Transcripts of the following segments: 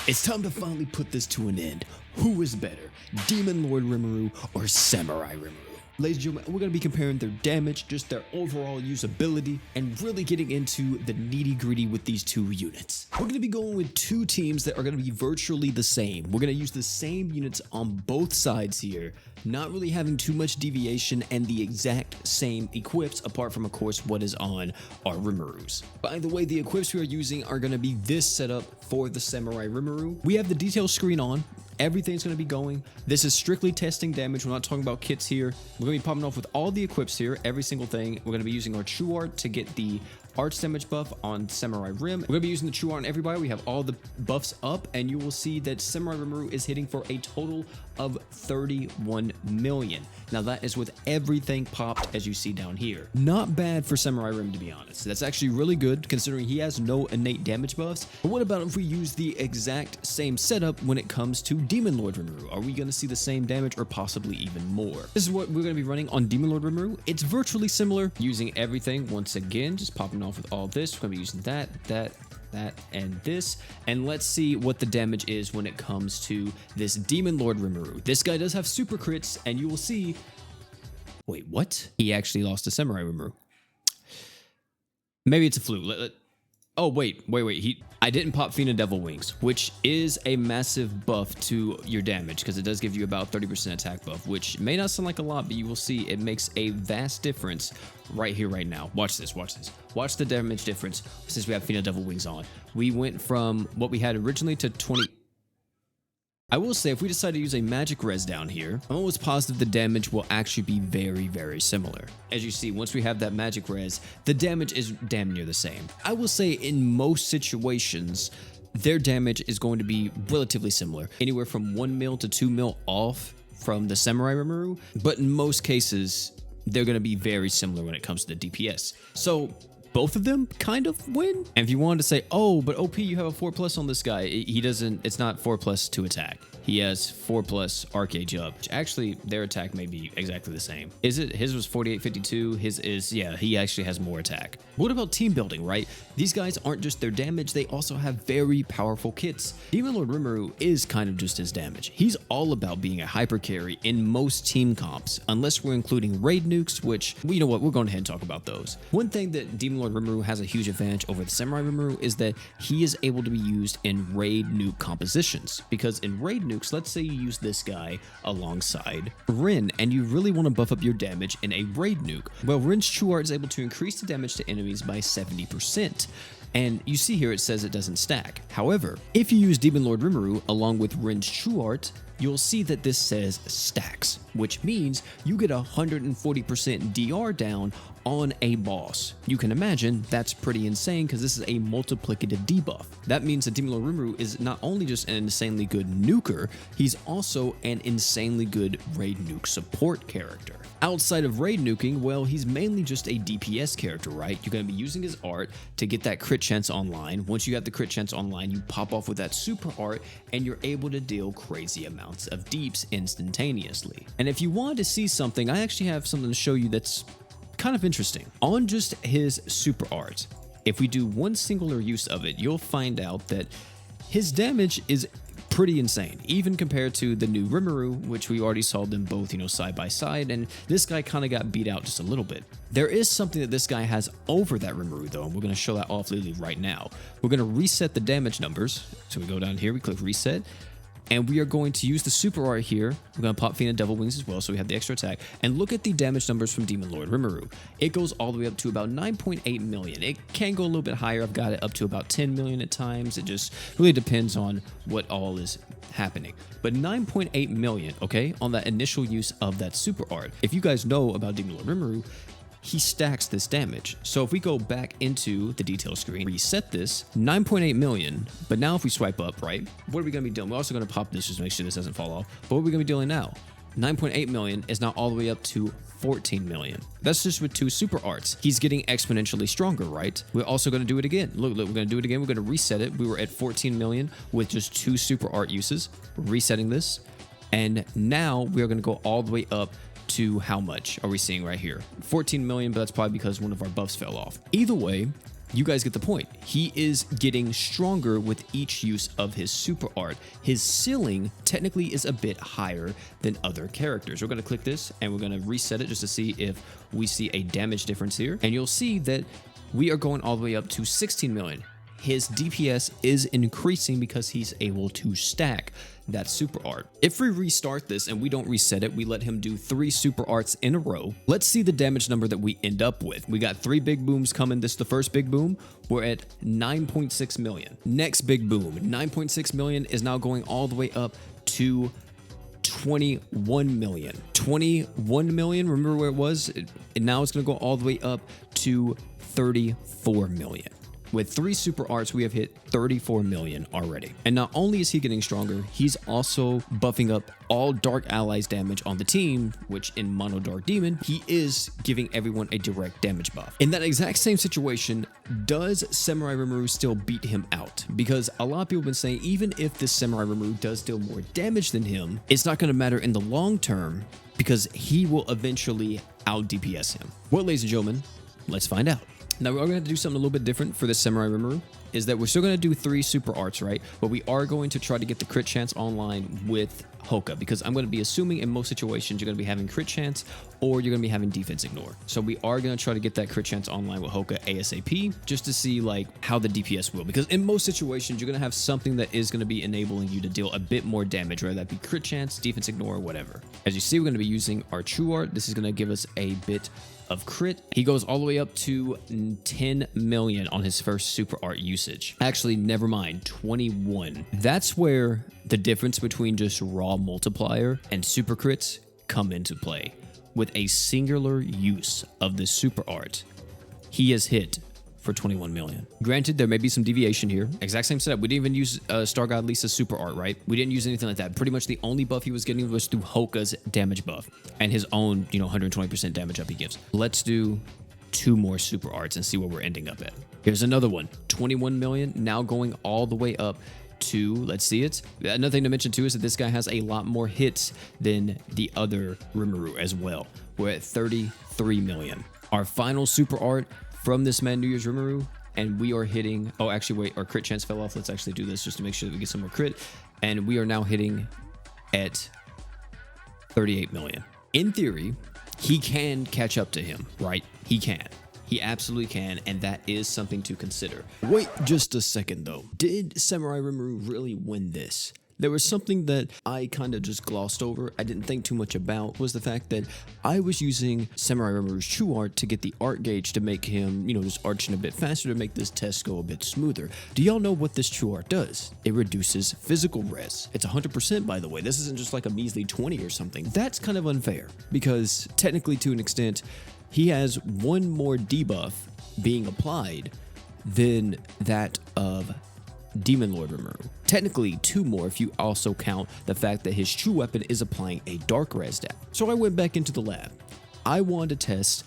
It's time to finally put this to an end. Who is better, Demon Lord Rimuru or Samurai Rimuru? Ladies and gentlemen, we're going to be comparing their damage, just their overall usability, and really getting into the nitty-gritty with these two units. We're going to be going with two teams that are going to be virtually the same. We're going to use the same units on both sides here, not really having too much deviation and the exact same equips, apart from, of course, what is on our Rimurus. By the way, the equips we are using are going to be this setup for the Samurai Rimuru. We have the detail screen on. Everything's going to be going. This is strictly testing damage. We're not talking about kits here. We're going to be popping off with all the equips here, every single thing. We're going to be using our True Art to get the arts damage buff on Samurai Rim. We're going to be using the True Art on everybody. We have all the buffs up, and you will see that Samurai Rimuru is hitting for a total of 31 million. Now that is with everything popped, as you see down here. Not bad for Samurai Rim, to be honest. That's actually really good considering he has no innate damage buffs. But what about if we use the exact same setup when it comes to Demon Lord Rimuru? Are we going to see the same damage or possibly even more? This is what we're going to be running on Demon Lord Rimuru. It's virtually similar, using everything once again, just popping off with all this. We're going to be using that, and this, and let's see what the damage is when it comes to this Demon Lord Rimuru. This guy does have super crits, and you will see. Wait, what? He actually lost to Samurai Rimuru. Maybe it's a fluke. Oh, wait. I didn't pop Fina Devil Wings, which is a massive buff to your damage because it does give you about 30% attack buff, which may not sound like a lot, but you will see it makes a vast difference right here, right now. Watch this. Watch the damage difference since we have Fina Devil Wings on. We went from what we had originally to 20. I will say, if we decide to use a magic res down here, I'm almost positive the damage will actually be very, very similar. As you see, once we have that magic res, the damage is damn near the same. I will say in most situations, their damage is going to be relatively similar, anywhere from 1 mil to 2 mil off from the Samurai Rimuru, but in most cases, they're going to be very similar when it comes to the DPS. So both of them kind of win. And if you wanted to say, oh, but OP, you have a 4+ on this guy, he doesn't, it's not 4+ to attack. He has 4+ arcade jump, which actually their attack may be exactly the same. Is it? His was 4852. His is, yeah, he actually has more attack. What about team building, right? These guys aren't just their damage, they also have very powerful kits. Demon Lord Rimuru is kind of just his damage. He's all about being a hyper carry in most team comps, unless we're including raid nukes, which, well, you know what, we're going ahead and talk about those. One thing that Demon Lord Rimuru has a huge advantage over the Samurai Rimuru is that he is able to be used in raid nuke compositions, because in raid nukes, let's say you use this guy alongside Rin and you really want to buff up your damage in a raid nuke. Well, Rin's True Art is able to increase the damage to enemies by 70%. And you see here it says it doesn't stack. However, if you use Demon Lord Rimuru along with Rin's True Art, you'll see that this says stacks, which means you get 140% DR down on a boss. You can imagine that's pretty insane because this is a multiplicative debuff. That means that Demon Lord Rimuru is not only just an insanely good nuker, he's also an insanely good raid nuke support character. Outside of raid nuking, well, he's mainly just a DPS character, right? You're going to be using his art to get that crit chance online. Once you have the crit chance online, you pop off with that super art and you're able to deal crazy amounts of deeps instantaneously. And if you wanted to see something, I actually have something to show you that's kind of interesting. On just his super art, if we do one singular use of it, you'll find out that his damage is pretty insane, even compared to the new Rimuru, which we already saw them both, you know, side by side, and this guy kind of got beat out just a little bit. There is something that this guy has over that Rimuru, though, and we're going to show that off literally right now. We're going to reset the damage numbers. So we go down here, we click reset, and we are going to use the super art here. We're going to pop Fina Devil Wings as well, so we have the extra attack. And look at the damage numbers from Demon Lord Rimuru. It goes all the way up to about 9.8 million. It can go a little bit higher. I've got it up to about 10 million at times. It just really depends on what all is happening. But 9.8 million, okay, on that initial use of that super art. If you guys know about Demon Lord Rimuru, he stacks this damage. So if we go back into the detail screen, reset this, 9.8 million, but now if we swipe up, right, what are we going to be doing? We're also going to pop this just to make sure this doesn't fall off. But what are we going to be doing now? 9.8 million is now all the way up to 14 million. That's just with 2 super arts. He's getting exponentially stronger, right? We're also going to do it again. Look, we're going to do it again. We're going to reset it. We were at 14 million with just 2 super art uses. We're resetting this. And now we are going to go all the way up to how much are we seeing right here? 14 million, but that's probably because one of our buffs fell off. Either way, you guys get the point. He is getting stronger with each use of his super art. His ceiling technically is a bit higher than other characters. We're going to click this and we're going to reset it just to see if we see a damage difference here. And you'll see that we are going all the way up to 16 million. His DPS is increasing because he's able to stack that super art. If we restart this and we don't reset it, we let him do 3 super arts in a row. Let's see the damage number that we end up with. We got 3 big booms coming. This is the first big boom. We're at 9.6 million. Next big boom, 9.6 million is now going all the way up to 21 million. 21 million, remember where it was? And now it's going to go all the way up to 34 million. With 3 super arts, we have hit 34 million already. And not only is he getting stronger, he's also buffing up all dark allies damage on the team, which in Mono Dark Demon, he is giving everyone a direct damage buff. In that exact same situation, does Samurai Rimuru still beat him out? Because a lot of people have been saying, even if this Samurai Rimuru does deal more damage than him, it's not going to matter in the long term because he will eventually out DPS him. Well, ladies and gentlemen, let's find out. Now, we're going to do something a little bit different for this Samurai Rimuru, is that we're still going to do 3 super arts, right? But we are going to try to get the crit chance online with Hoka, because I'm going to be assuming in most situations you're going to be having crit chance or you're going to be having defense ignore. So we are going to try to get that crit chance online with Hoka ASAP, just to see like how the DPS will, because in most situations you're going to have something that is going to be enabling you to deal a bit more damage, whether that be crit chance, defense ignore, or whatever. As you see, we're going to be using our true art. This is going to give us a bit of crit. He goes all the way up to 10 million on his first super art usage. Actually, never mind, 21. That's where the difference between just raw multiplier and super crits come into play. With a singular use of the super art, he has hit for 21 million. Granted, there may be some deviation here. Exact same setup. We didn't even use Star God Lisa's super art, right? We didn't use anything like that. Pretty much the only buff he was getting was through Hoka's damage buff and his own, 120% damage up he gives. Let's do 2 more super arts and see where we're ending up at. Here's another one, 21 million, now going all the way up to, let's see it. Another thing to mention too is that this guy has a lot more hits than the other Rimuru as well. We're at 33 million. Our final super art from this man New Year's Rimuru, and we are hitting, oh actually wait, our crit chance fell off. Let's actually do this just to make sure that we get some more crit, and we are now hitting at 38 million. In theory, he can catch up to him, right? He can. He absolutely can, and that is something to consider. Wait just a second though. Did Samurai Rimuru really win this? There was something that I kind of just glossed over, I didn't think too much about, was the fact that I was using Samurai Rimuru's true art to get the art gauge to make him, just arching a bit faster to make this test go a bit smoother. Do y'all know what this true art does? It reduces physical res. It's 100%, by the way. This isn't just like a measly 20 or something. That's kind of unfair, because technically to an extent, he has 1 more debuff being applied than that of Demon Lord Rimuru. Technically 2 more if you also count the fact that his true weapon is applying a dark res down. So I went back into the lab. I wanted to test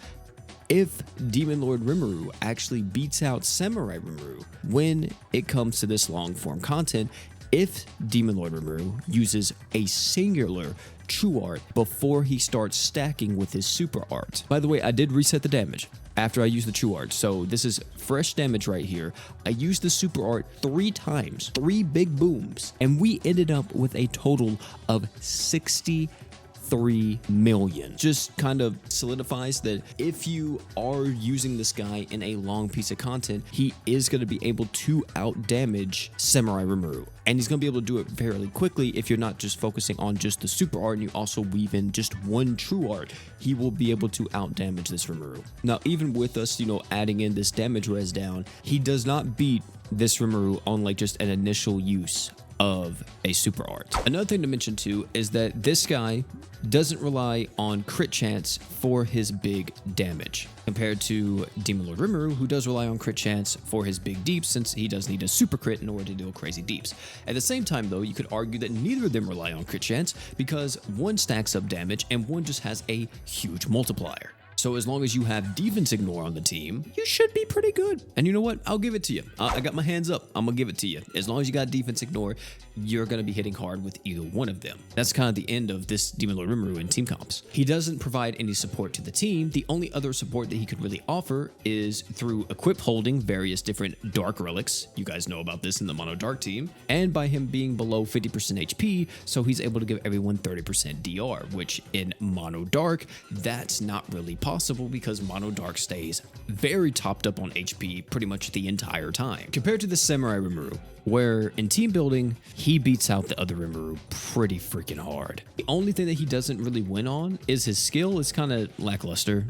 if Demon Lord Rimuru actually beats out Samurai Rimuru when it comes to this long form content, if Demon Lord Rimuru uses a singular true art before he starts stacking with his super art. By the way, I did reset the damage after I used the true art, so this is fresh damage right here. I used the super art 3 times, 3 big booms, and we ended up with a total of 63 million. Just kind of solidifies that if you are using this guy in a long piece of content, he is going to be able to out damage Samurai Rimuru, and he's going to be able to do it fairly quickly. If you're not just focusing on just the super art and you also weave in just 1 true art, he will be able to out damage this Rimuru. Now, even with us, adding in this damage res down, he does not beat this Rimuru on like just an initial use of a super art. Another thing to mention too is that this guy doesn't rely on crit chance for his big damage compared to Demon Lord Rimuru, who does rely on crit chance for his big deeps, since he does need a super crit in order to deal crazy deeps. At the same time though, you could argue that neither of them rely on crit chance because one stacks up damage and one just has a huge multiplier. So as long as you have defense ignore on the team, you should be pretty good. And you know what? I'll give it to you. I got my hands up. I'm gonna give it to you. As long as you got defense ignore, you're gonna be hitting hard with either one of them. That's kind of the end of this Demon Lord Rimuru in team comps. He doesn't provide any support to the team. The only other support that he could really offer is through equip holding various different dark relics. You guys know about this in the mono dark team, and by him being below 50% HP, so he's able to give everyone 30% DR, which in mono dark, that's not really possible because mono dark stays very topped up on HP pretty much the entire time. Compared to the Samurai Rimuru, where in team building, he beats out the other Rimuru pretty freaking hard. The only thing that he doesn't really win on is his skill is kind of lackluster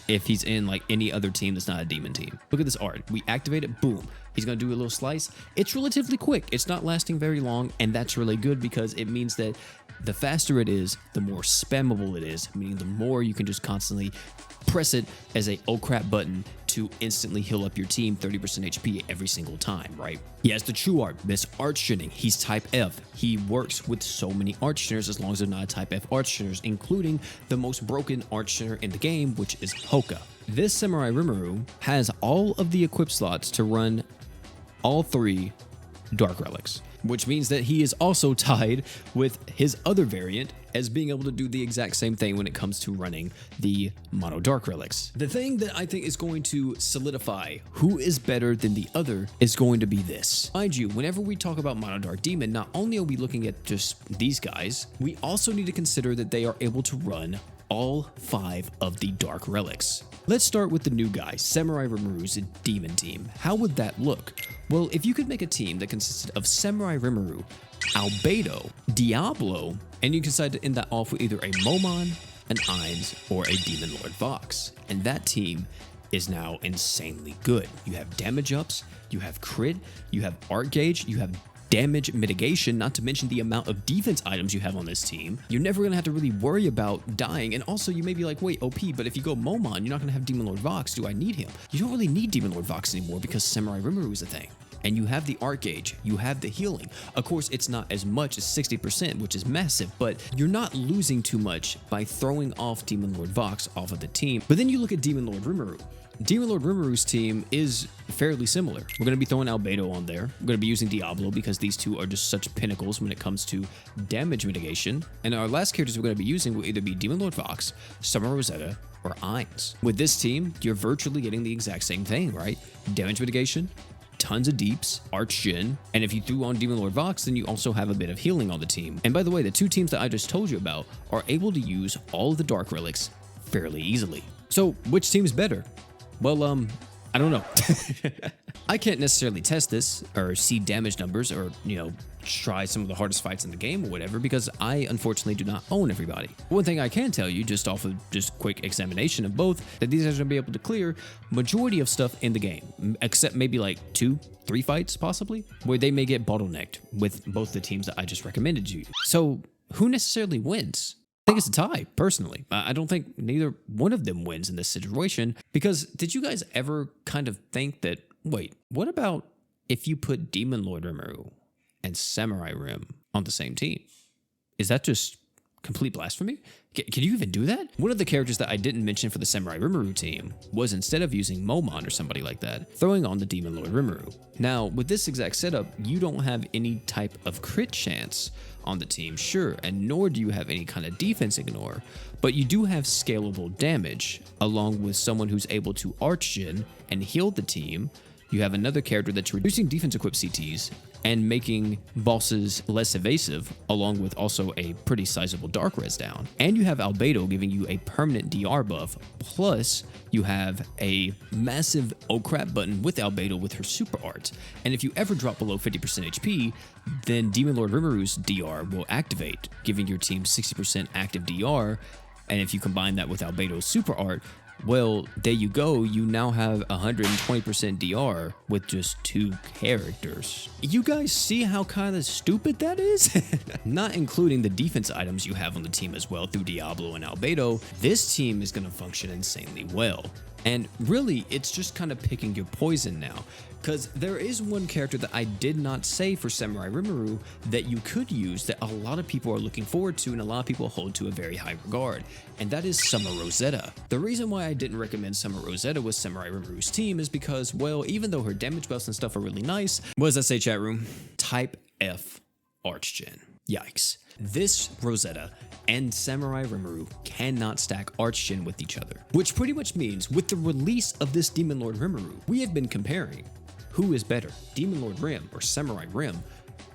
if he's in like any other team that's not a demon team. Look at this art. We activate it, boom. He's going to do a little slice. It's relatively quick. It's not lasting very long, and that's really good because it means that the faster it is, the more spammable it is, meaning the more you can just constantly press it as a oh crap button to instantly heal up your team 30% HP every single time, right? He has the true art, Miss Archshinning. He's type F. He works with so many Archshinners as long as they're not type F Archshinners, including the most broken Archshinner in the game, which is Hoka. This Samurai Rimuru has all of the equip slots to run all 3 Dark Relics, which means that he is also tied with his other variant as being able to do the exact same thing when it comes to running the Mono Dark Relics. The thing that I think is going to solidify who is better than the other is going to be this. Mind you, whenever we talk about Mono Dark Demon, not only are we looking at just these guys, we also need to consider that they are able to run all 5 of the Dark Relics. Let's start with the new guy, Samurai Rimuru's Demon Team. How would that look? Well, if you could make a team that consisted of Samurai Rimuru, Albedo, Diablo, and you decide to end that off with either a Momon, an Ainz, or a Demon Lord Vox, and that team is now insanely good. You have damage ups, you have crit, you have art gauge, you have damage mitigation, not to mention the amount of defense items you have on this team. You're never going to have to really worry about dying. And also you may be like, wait, OP, but if you go Momon, you're not going to have Demon Lord Vox. Do I need him? You don't really need Demon Lord Vox anymore because Samurai Rimuru is a thing. And you have the art gauge, you have the healing. Of course, it's not as much as 60%, which is massive, but you're not losing too much by throwing off Demon Lord Vox off of the team. But then you look at Demon Lord Rimuru. Demon Lord Rimuru's team is fairly similar. We're going to be throwing Albedo on there. We're going to be using Diablo because these two are just such pinnacles when it comes to damage mitigation. And our last characters we're going to be using will either be Demon Lord Vox, Summer Rosetta, or Ainz. With this team, you're virtually getting the exact same thing, right? Damage mitigation, tons of deeps, Archshin, and if you threw on Demon Lord Vox, then you also have a bit of healing on the team. And by the way, the 2 teams that I just told you about are able to use all of the Dark Relics fairly easily. So, which team's better? Well, I don't know. I can't necessarily test this or see damage numbers or, try some of the hardest fights in the game or whatever because I unfortunately do not own everybody. One thing I can tell you just off of just quick examination of both, that these guys are going to be able to clear majority of stuff in the game, except maybe like 2-3 fights possibly, where they may get bottlenecked with both the teams that I just recommended to you. So who necessarily wins? I think it's a tie, personally. I don't think neither one of them wins in this situation because did you guys ever kind of think that, wait, what about if you put Demon Lord Rimuru and Samurai Rim on the same team? Is that just complete blasphemy? Can you even do that? One of the characters that I didn't mention for the Samurai Rimuru team was instead of using Momon or somebody like that, throwing on the Demon Lord Rimuru. Now, with this exact setup, you don't have any type of crit chance on the team, sure, and nor do you have any kind of defense ignore, but you do have scalable damage, along with someone who's able to Archshin and heal the team. You have another character that's reducing defense equip CTs and making bosses less evasive, along with also a pretty sizable dark res down. And you have Albedo giving you a permanent DR buff, plus you have a massive oh crap button with Albedo with her super art. And if you ever drop below 50% HP, then Demon Lord Rimuru's DR will activate, giving your team 60% active DR. And if you combine that with Albedo's super art, well, there you go. You now have 120% DR with just 2 characters. You guys see how kind of stupid that is? Not including the defense items you have on the team as well through Diablo and Albedo, this team is going to function insanely well. And really, it's just kind of picking your poison now. Because there is one character that I did not say for Samurai Rimuru that you could use that a lot of people are looking forward to and a lot of people hold to a very high regard, and that is Summer Rosetta. The reason why I didn't recommend Summer Rosetta with Samurai Rimuru's team is because, well, even though her damage buffs and stuff are really nice, what does that say, chat room? Type F Archgen. Yikes. This Rosetta and Samurai Rimuru cannot stack Archgen with each other, which pretty much means with the release of this Demon Lord Rimuru, we have been comparing who is better, Demon Lord Rim or Samurai Rim.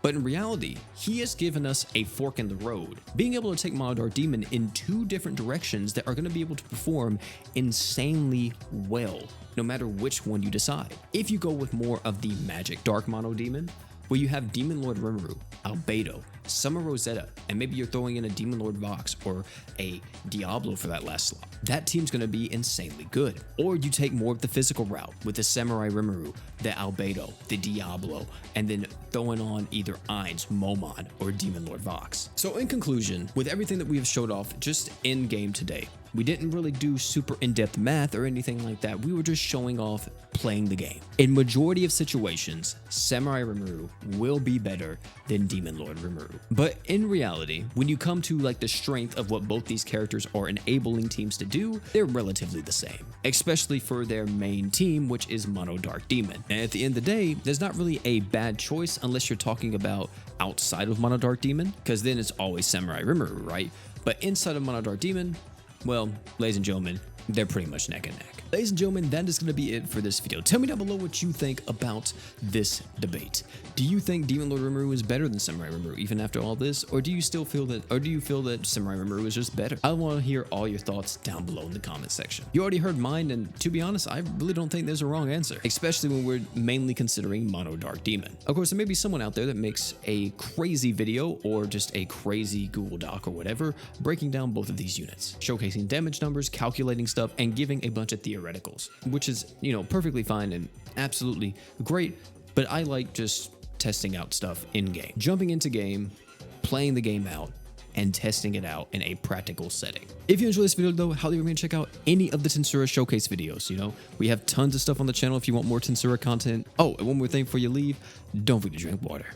But in reality, he has given us a fork in the road, being able to take Mono Dark Demon in two different directions that are going to be able to perform insanely well, no matter which one you decide. If you go with more of the Magic Dark Mono Demon, where you have Demon Lord Rimuru, Albedo, Summer Rosetta, and maybe you're throwing in a Demon Lord Vox or a Diablo for that last slot, that team's going to be insanely good. Or you take more of the physical route with the Samurai Rimuru, the Albedo, the Diablo, and then throwing on either Ainz, Momon, or Demon Lord Vox. So in conclusion, with everything that we have showed off just in game today, we didn't really do super in-depth math or anything like that. We were just showing off playing the game. In majority of situations, Samurai Rimuru will be better than Demon Lord Rimuru. But in reality, when you come to like the strength of what both these characters are enabling teams to do, they're relatively the same, especially for their main team, which is Mono Dark Demon. And at the end of the day, there's not really a bad choice unless you're talking about outside of Mono Dark Demon, because then it's always Samurai Rimuru, right? But inside of Mono Dark Demon, well, ladies and gentlemen, they're pretty much neck and neck. Ladies and gentlemen, that is going to be it for this video. Tell me down below what you think about this debate. Do you think Demon Lord Rimuru is better than Samurai Rimuru even after all this? Or do you still feel that, Samurai Rimuru is just better? I want to hear all your thoughts down below in the comment section. You already heard mine, and to be honest, I really don't think there's a wrong answer, especially when we're mainly considering Mono Dark Demon. Of course, there may be someone out there that makes a crazy video or just a crazy Google Doc or whatever, breaking down both of these units, showcasing damage numbers, calculating stuff, and giving a bunch of theoreticals, which is, perfectly fine and absolutely great, but I like just testing out stuff in game, jumping into game, playing the game out, and testing it out in a practical setting. If you enjoyed this video though, highly recommend check out any of the Tensura showcase videos. We have tons of stuff on the channel if you want more Tensura content. Oh, and one more thing before you leave, don't forget to drink water.